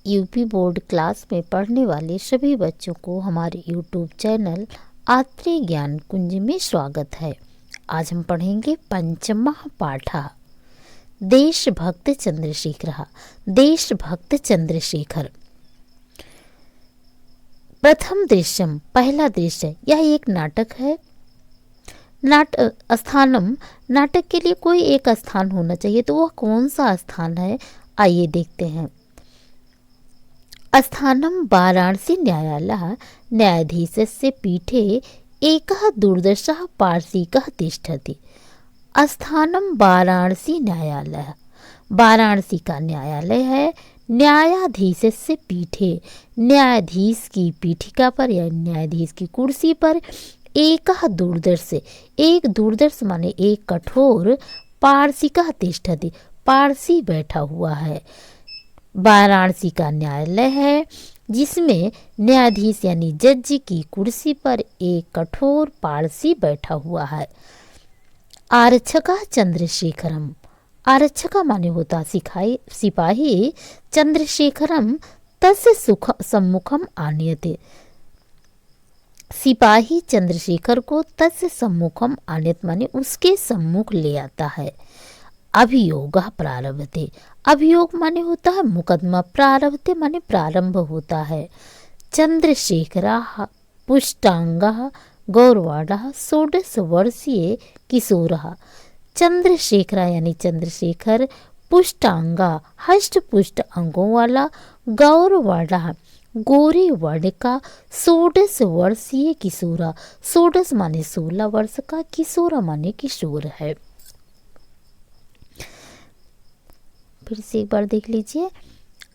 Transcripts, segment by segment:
UP board class में पढ़ने वाले सभी बच्चों को हमारे यूट्यूब चैनल आत्रेय ज्ञान कुंज में स्वागत है। आज हम पढ़ेंगे पंचमा पाठा देशभक्त चंद्रशेखर। देशभक्त चंद्रशेखर। प्रथम दृश्यम, पहला दृश्य, यह एक नाटक है। स्थानम, नाटक के लिए कोई एक स्थान होना चाहिए, तो वह कौन सा स्थान है, आइए देखते हैं। स्थानम वाराणसी न्यायालय न्यायाधीशस्य पीठे एकः दूरदर्शः पार्षिकः तिष्ठति। स्थानम वाराणसी न्यायालय, वाराणसी का न्यायालय है। न्यायाधीशस्य पीठे, न्यायाधीश की पीठिका पर या न्यायाधीश की कुर्सी पर एकः दूरदर्श, एक दूरदर्श माने एक कठोर, पार्षिकः तिष्ठति, पारसी बैठा हुआ है। वाराणसी का न्यायालय है जिसमें न्यायाधीश यानी जज की कुर्सी पर एक कठोर पारसी बैठा हुआ है। आरक्षक चंद्रशेखरम, आरक्षक माने होता सिपाही, चंद्रशेखरम तस्य सम्मुखम आनीयते, सिपाही चंद्रशेखर को तस्य सम्मुखम आनीयत माने उसके सम्मुख ले आता है। अभियोग प्रारभते, अभियोग माने होता है मुकदमा, प्रारभते माने प्रारंभ होता है। चंद्रशेखरा पुष्टांगा गौरवाड़ा 16 वर्षीय किशोर। चंद्रशेखरा यानी चंद्रशेखर, पुष्टांगा हष्ट पुष्ट अंगों वाला, गौरवाड़ा गोरे वर्ण का, 16 वर्षीय किशोरा, 16 माने 16 वर्ष का, किशोरा माने किशोर है। फिर से एक बार देख लीजिए।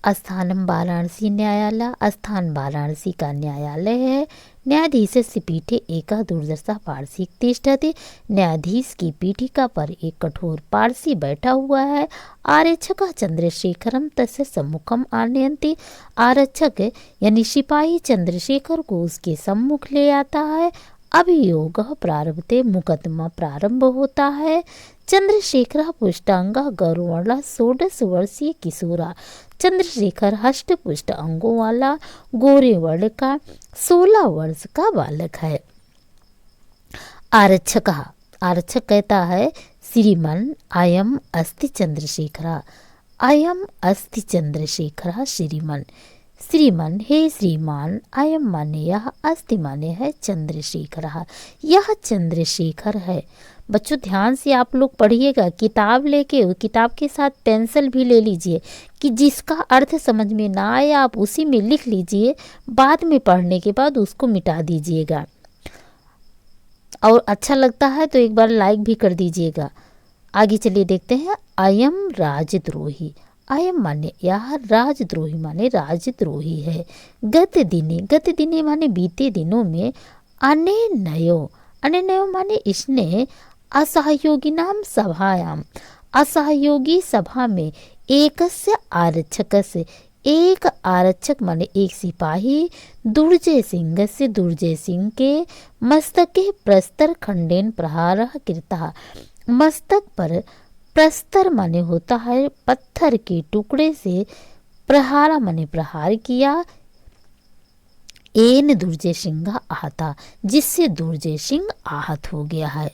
स्थानम वाराणसी न्यायालय, स्थान वाराणसी का न्यायालय है। न्यायाधीशस्य पीठे एकः दूरदर्शः पार्षिक तिष्ठति, न्यायाधीश की पीठिका पर एक कठोर पारसी बैठा हुआ है। आरक्षक चंद्रशेखरम तस्य सम्मुखम आनयन्ति, आरक्षक यानी सिपाही चंद्रशेखर को उसके सम्मुख ले आता है। अभियोग प्रारभते, मुकदमा प्रारंभ होता है। चंद्रशेखर पुष्टांगा गौरवाला 16 वर्षीय किशोरा, चंद्रशेखर हष्ट पुष्ट अंगों वाला, गोरे वर्ण का, 16 वर्ष का बालक है। आरक्षक, आरक्षक कहता है श्रीमान अयम अस्ति चंद्रशेखर, अयम अस्ति चंद्रशेखर श्रीमान, श्रीमान हे श्रीमान, अयम माने यह, अस्ति माने है चंद्रशेखर, यह चंद्रशेखर है। बच्चों ध्यान से आप लोग पढ़िएगा, किताब लेके किताब के साथ पेंसिल भी ले लीजिए कि जिसका अर्थ समझ में ना आए आप उसी में लिख लीजिए, बाद में पढ़ने के बाद उसको मिटा दीजिएगा। और अच्छा लगता है तो एक बार लाइक भी कर दीजिएगा। आगे चलिए देखते हैं। अयम राजद्रोही, अयम माने यह, राजद्रोही माने राजद्रोही है। गत दिने, गत दिने माने बीते दिनों में, अनेनयो, अनेनयो माने इसने, असहयोगी नाम सभायाम, असहयोगी सभा में, एकस्य आरक्षकस्य, एक आरक्षक माने एक सिपाही, दुर्जय सिंह से, दुर्जय सिंह के, मस्तके प्रस्तर खंडेन प्रहार कृतः, मस्तक पर प्रस्तर माने होता है पत्थर के टुकड़े से, प्रहारा माने प्रहार किया। एन दुर्जय सिंह आहता, जिससे दुर्जय सिंह आहत हो गया है।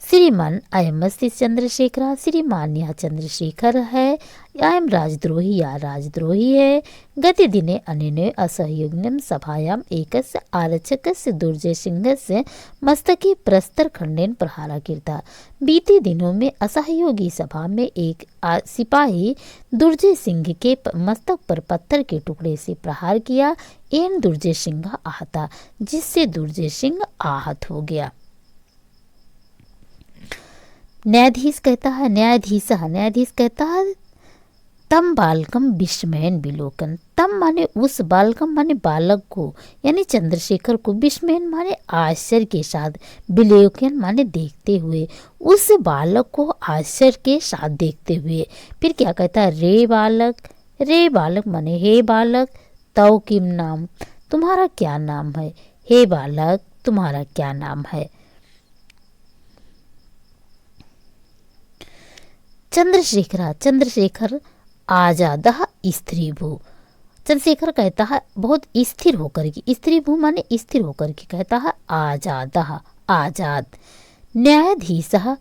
श्रीमान अयमस्ति चंद्रशेखर, श्रीमान यह चंद्रशेखर है। अयम राजद्रोही, या राजद्रोही है। गति दिने अनेन असहयोगिनम सभायाम एकस्य आरक्षकस्य दुर्जय सिंहस्य मस्तके प्रस्तर खंडेन प्रहारा कृता, बीते दिनों में असहयोगी सभा में एक सिपाही दुर्जय सिंह के मस्तक पर पत्थर के टुकड़े से प्रहार किया। एन दुर्जय सिंह आहता, जिससे दुर्जय सिंह आहत हो गया। न्यायाधीश कहता है, न्यायाधीश कहता है तम बालकम विस्मयन विलोकन, तम माने उस, बालकम माने बालक को यानी चंद्रशेखर को, विस्मयन माने आश्चर्य के साथ, विलोकन माने देखते हुए, उस बालक को आश्चर्य के साथ देखते हुए। फिर क्या कहता है, रे बालक माने हे बालक, तव किम नाम, तुम्हारा क्या नाम है, हे बालक तुम्हारा क्या नाम है। चंद्रशेखर आजाद स्त्री भू, चंद्रशेखर कहता है बहुत स्थिर होकर के, स्त्री भू माने स्थिर होकर के, कहता है आजादः आजाद। न्यायाधीशः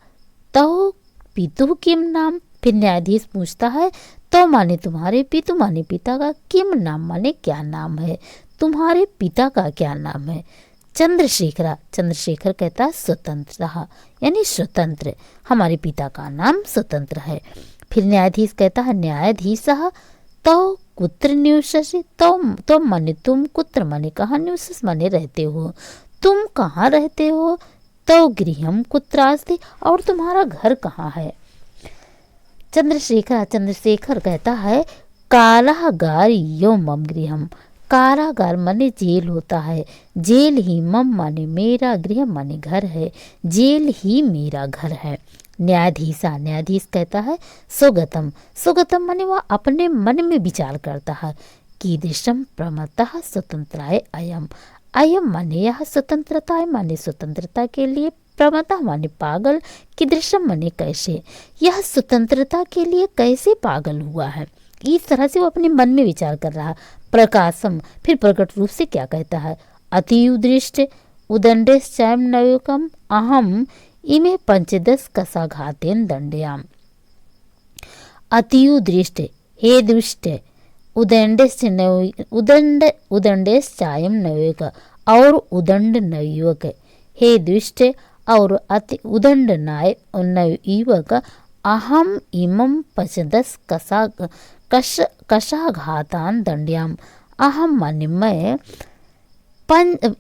तौ पितुः किम नाम। फिर न्यायाधीश पूछता है तो माने तुम्हारे, पितु माने पिता का, किम नाम माने क्या नाम है, तुम्हारे पिता का क्या नाम है। चंद्रशेखर, चंद्रशेखर कहता है स्वतंत्रः यानी स्वतंत्र, हमारे पिता का नाम स्वतंत्र है। फिर न्यायाधीश कहता है न्यायाधीशः तो कुत्र निवससि। तो माने तुम, कुत्र माने कहाँ, निवसस माने रहते हो, तुम कहाँ रहते हो। तो गृहम कुत्रास्ति, और तुम्हारा घर कहाँ है। चंद्रशेखर कहता है कारागार यो मम गृहम। कारागार माने जेल होता है, जेल ही मम माने मेरा, गृह माने घर है, जेल ही मेरा घर है। न्यायाधीश कहता है सुगतम, सुगतम माने वह अपने मन में विचार करता है। कीदृशम प्रमतः स्वतंत्राय अयम। अयम माने यह, स्वतंत्रता है माने स्वतंत्रता के लिए, प्रमतः माने पागल, कीदृशम माने कैसे, यह स्वतंत्रता के लिए कैसे पागल हुआ है। इस तरह से वो अपने मन में विचार कर रहा। प्रकाशम, फिर प्रकट रूप से क्या कहता है, अतिदृष्ट उदंडेश्चायम नयोकम अहम इमे 15 कसाघातेन दंडयाम। अतिदृष्ट, हे दृष्ट, उदंडेश्चायम नयोक, और उदंड नयुवक, हे दृष्ट और अति उदंड नयुवक, अहम इमं 15 कशाघातान दंड्याम। अहम माने मैं,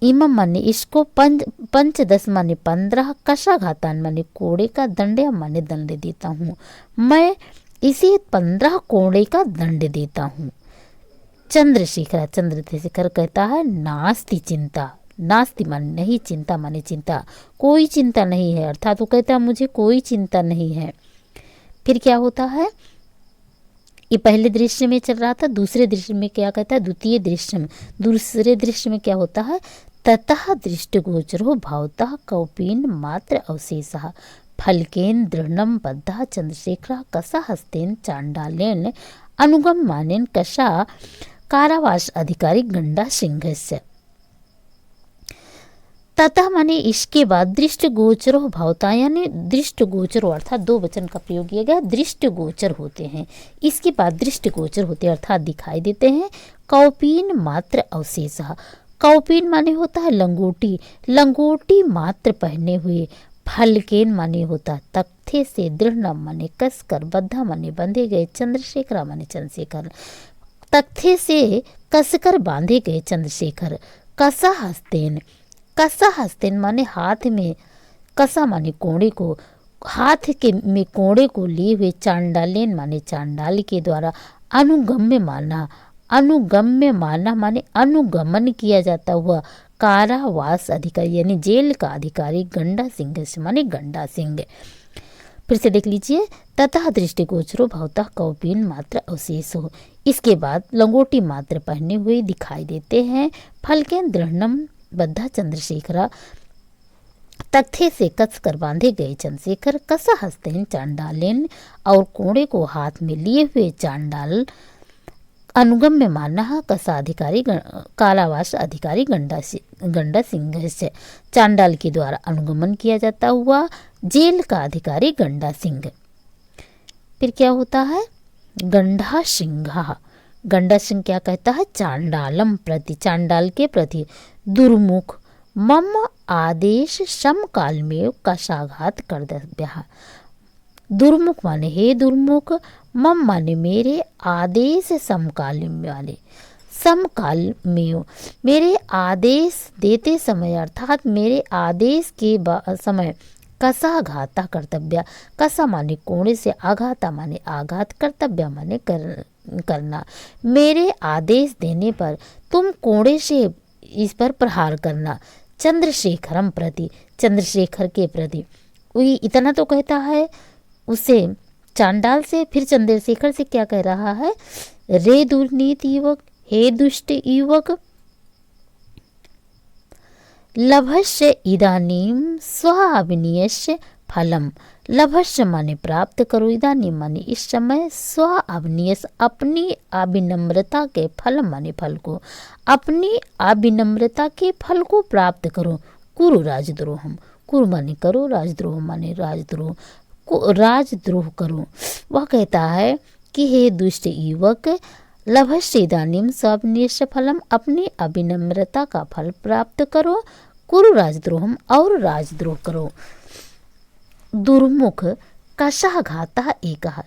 इमम माने इसको, 15 माने 15, कशाघातान माने कोड़े का, दंड्या माने दंड देता हूँ, मैं इसे 15 कोड़े का दंड देता हूँ। चंद्रशेखर कहता है नास्ति चिंता। नास्ति माने नहीं, चिंता माने चिंता, कोई चिंता नहीं है, अर्थात वो कहता है मुझे कोई चिंता नहीं है। फिर क्या होता है, ये पहले दृश्य में चल रहा था, दूसरे दृश्य में क्या कहता है, दूसरे दृश्य में क्या होता है, ततः दृष्टिगोचरो भावतः कौपीन मात्र अवशेषः फलकेन दृढ़ं बद्धः चंद्रशेखरः कसा हस्तेन चांडालेन अनुगम मानेन कशा कारावास अधिकारी गंडा सिंहस्य। तथा माने इसके बाद दृष्टिगोचरो भावता, यानी दृष्टिगोचरो अर्थात 2 वचन का प्रयोग किया गया, दृष्टिगोचर होते हैं, इसके बाद दृष्टिगोचर होते हैं अर्थात दिखाई देते हैं। कौपीन मात्र अवशेष, कौपीन माने होता है लंगोटी, लंगोटी मात्र पहने हुए। फलकेन माने होता तख्ते से, दृढ़ माने कसकर, बद्धा माने बंधे गए, चंद्रशेखर माने चंद्रशेखर, तख्ते से कसकर बांधे गए चंद्रशेखर। कसा हस्तेन, कसा हस्तेन माने हाथ में, कसा माने कोड़े को, हाथ के में कोड़े को लिए हुए। चांडालेन माने चांडाल के द्वारा। अनुगम्य माना, अनुगम्य माना माने अनुगमन किया जाता हुआ। कारावास अधिकारी यानी जेल का अधिकारी। गंडा सिंह माने गंडा सिंह। फिर से देख लीजिए, तथा दृष्टिगोचरो भवतः कौपीन मात्र अवशेष हो, इसके बाद लंगोटी मात्र पहने हुए दिखाई देते हैं। फलकेन दृढ़नम बद्धा चंद्रशेखरा, तख्ते से कस कर बांधे गए चंद्रशेखर। कसा हस्तेन चांडालेन, और कोड़े को हाथ में लिए हुए चांडाल। अनुगम्य माना कसा अधिकारी, कारावास अधिकारी गंडा सिंह से, चांडाल के द्वारा अनुगमन किया जाता हुआ जेल का अधिकारी गंडा सिंह। फिर क्या होता है, गंडा सिंह, गंडा सिंह क्या कहता है, चांडालम प्रति, चांडाल के प्रति। दुर्मुख, मम आदेश समकाल में कशाघात कर्तव्य। दुर्मुख माने हे दुर्मुख, मम माने मेरे, आदेश समकाल वाले, समकाल में मेरे आदेश देते समय अर्थात मेरे आदेश के समय। कशाघाता कर्तव्य, कसा माने कोड़े से, आघाता माने आघात, कर्तव्य माने करना। मेरे आदेश देने पर तुम कोड़े से इस पर प्रहार करना। चंद्रशेखरम प्रति, चंद्रशेखर के प्रति। वही इतना तो कहता है उसे चांडाल से, फिर चंद्रशेखर से क्या कह रहा है, रे दुर्नीति युवक, हे दुष्ट युवक, लभस्य इदानीम स्वाभिनियस्य फलम। लभस्य माने प्राप्त करो, इदानीं माने इस समय, स्व अवनियस अपनी अविनम्रता के फल माने फल को, अपनी अविनम्रता के फल को प्राप्त करो। कुरु राजद्रोहम, कुरु माने करो, राजद्रोह माने राजद्रोह, राजद्रोह करो। वह कहता है कि हे दुष्ट युवक, लभस्य इदानीं स्वनिष्ठ फलम, अपनी अविनम्रता का फल प्राप्त करो। कुरु राजद्रोहम, और राजद्रोह करो। दुर्मुख कशः घातः एकः,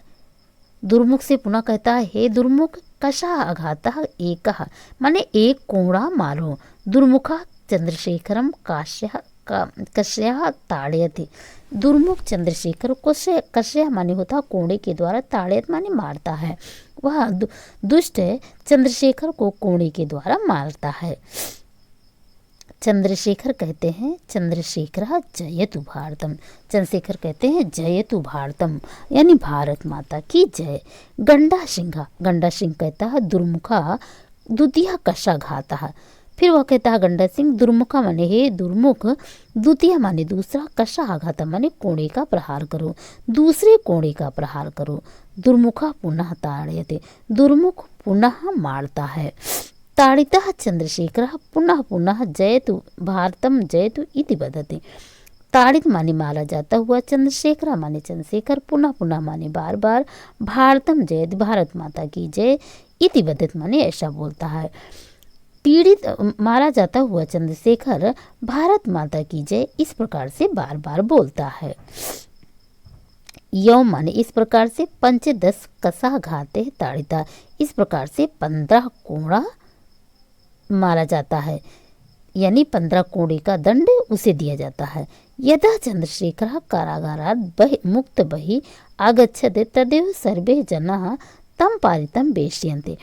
दुर्मुख से पुनः कहता है हे दुर्मुख, कशः घातः एकः माने एक कोड़ा मारो। दुर्मुख चंद्रशेखरम कस्यः ताड़यति, दुर्मुख चंद्रशेखर को से कस्यः माने होता कोड़े के द्वारा, ताड़यत माने मारता है। वह दुष्ट चंद्रशेखर को कोड़े के द्वारा मारता है। चंद्रशेखर कहते हैं चंद्रशेखर जयतु भारतम, चंद्रशेखर कहते हैं जयतु भारतम यानी भारत माता की जय। गंडा सिंह, गंडा सिंह कहता है दुर्मुखा द्वितीय कशा घाता, फिर वह कहता है गंडा सिंह दुर्मुखा माने हे दुर्मुख, द्वितीय माने दूसरा, कशा आघात माने कोड़े का प्रहार करो, दूसरे कोड़े का प्रहार करो। दुर्मुखा पुनः ताड़यते, दुर्मुख पुनः मारता है। ताड़ितः चंद्रशेखर पुनः पुनः जयतु भारतम जयतु इति वदति, ताड़ित माने मारा जाता हुआ, चंद्रशेखर माने चंद्रशेखर, पुनः पुनः माने बार बार, भारतम जयत भारत माता की जय, इति वदत माने ऐसा बोलता है। पीड़ित मारा जाता हुआ चंद्रशेखर भारत माता की जय इस प्रकार से बार बार बोलता है। यौ माने इस प्रकार से, पंच 10 कसा घाते ताड़िता, इस प्रकार से 15 कोड़ा मारा जाता है, यानी 15 कोड़े का दंड उसे दिया जाता है। यदा चंद्रशेखर कारागारात् मुक्त बहि आगच्छते तदेव सर्वे जनाः तम पारितं वेश्यन्ते।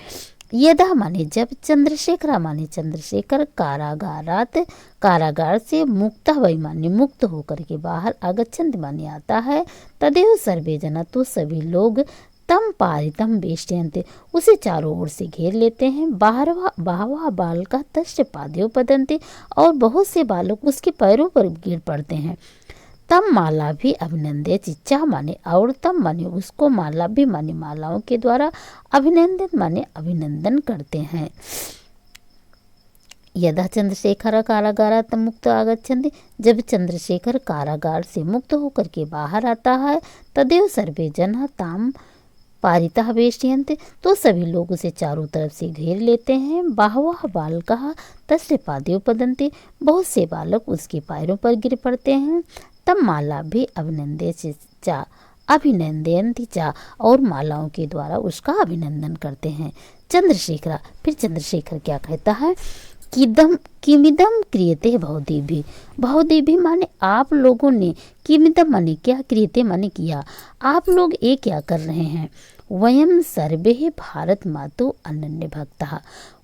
यदा माने जब, चंद्रशेखर माने चंद्रशेखर, कारागारात कारागार से, मुक्त वही माने मुक्त होकर के बाहर, आगच्छन्ति माने आता है, तदेव सर्वे जना तो सभी लोग, तम पारितम वेष्टयन्ते उसे चारों ओर से घेर लेते हैं। बाहवा बालका तस्य पादयों पतन्ते और बहुत से बालक उसके पैरों पर गिर पड़ते हैं। तम माला भी अभिनंदे चिच्चा माने और, तम माने उसको, माला भी माने मालाओं के द्वारा, अभिनंदित माने अभिनंदन करते हैं। यदा चंद्रशेखर कारागारात् मुक्त आगच्छन्ति, जब चंद्रशेखर कारागार से मुक्त होकर के बाहर आता है, तदेव सर्वे जन ताम पारितः वेष्टयन्ते तो सभी लोग उसे चारों तरफ से घेर लेते हैं। बाहवः बालकः तस्य पादयों पतन्ते बहुत से बालक उसके पैरों पर गिर पड़ते हैं। तब माला भी अभिनंदयन्ति चा और मालाओं के द्वारा उसका अभिनंदन करते हैं। चंद्रशेखर, फिर चंद्रशेखर क्या कहता है, किमिदम क्रियते भवदेभी, भवदेभी माने आप लोगों ने, किमिदम माने क्या, क्रियते माने किया, आप लोग ये क्या कर रहे हैं। वयम सर्वे भारत मातु अनन्य भक्तः,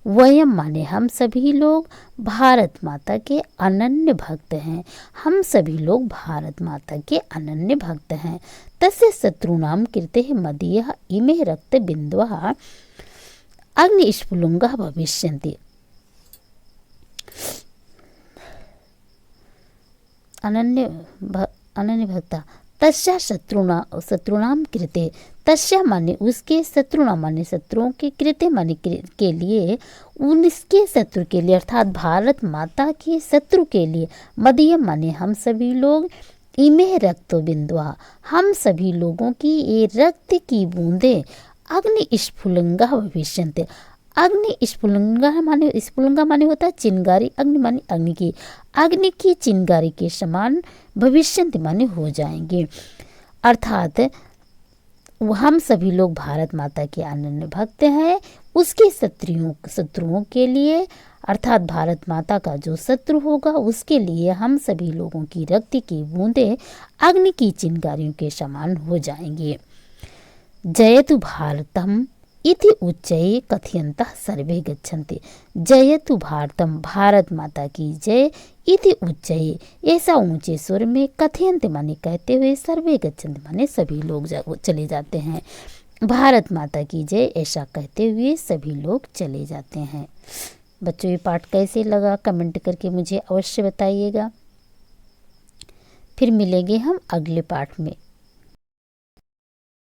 वयम माने हम सभी लोग, भारत माता के अनन्य भक्त हैं, हम सभी लोग भारत माता के अनन्य भक्त हैं। तस्य शत्रुणाम कृते मदीयः इमे रक्त बिंदवः अग्निस्फुलिंगः भविष्यन्ति। अनन्य भक्ता तस्या शत्रुणाम कृते, तस्या माने उसके, शत्रुणाम माने शत्रुओं के, कृते माने के लिए, उनके शत्रु के लिए अर्थात भारत माता के शत्रु के लिए, मदीयम माने हम सभी लोग, इमे रक्त बिंदुआ हम सभी लोगों की ये रक्त की बूंदे, अग्नि स्फुलिंगा भविष्यन्ते, अग्नि स्फुलिंगा माने, स्फुलिंगा माने होता है चिंगारी, अग्नि माने अग्नि की चिंगारी के समान, भविष्यन्ति माने हो जाएंगे। अर्थात हम सभी लोग भारत माता के अनन्य भक्त हैं, उसके शत्रुओं के लिए अर्थात भारत माता का जो शत्रु होगा उसके लिए हम सभी लोगों की रक्त की बूंदे अग्नि की चिंगारियों के समान हो जाएंगे। जयतु भारतम इति उच्चये कथयन्तः सर्वे गच्छन्ति, जयतु भारतम भारत माता की जय, इति उच्चये ऐसा ऊंचे स्वर में, कथयन्ते माने कहते हुए, सर्वे गच्छन्ति माने सभी लोग चले जाते हैं। भारत माता की जय ऐसा कहते हुए सभी लोग चले जाते हैं। बच्चों ये पाठ कैसे लगा कमेंट करके मुझे अवश्य बताइएगा। फिर मिलेंगे हम अगले पाठ में।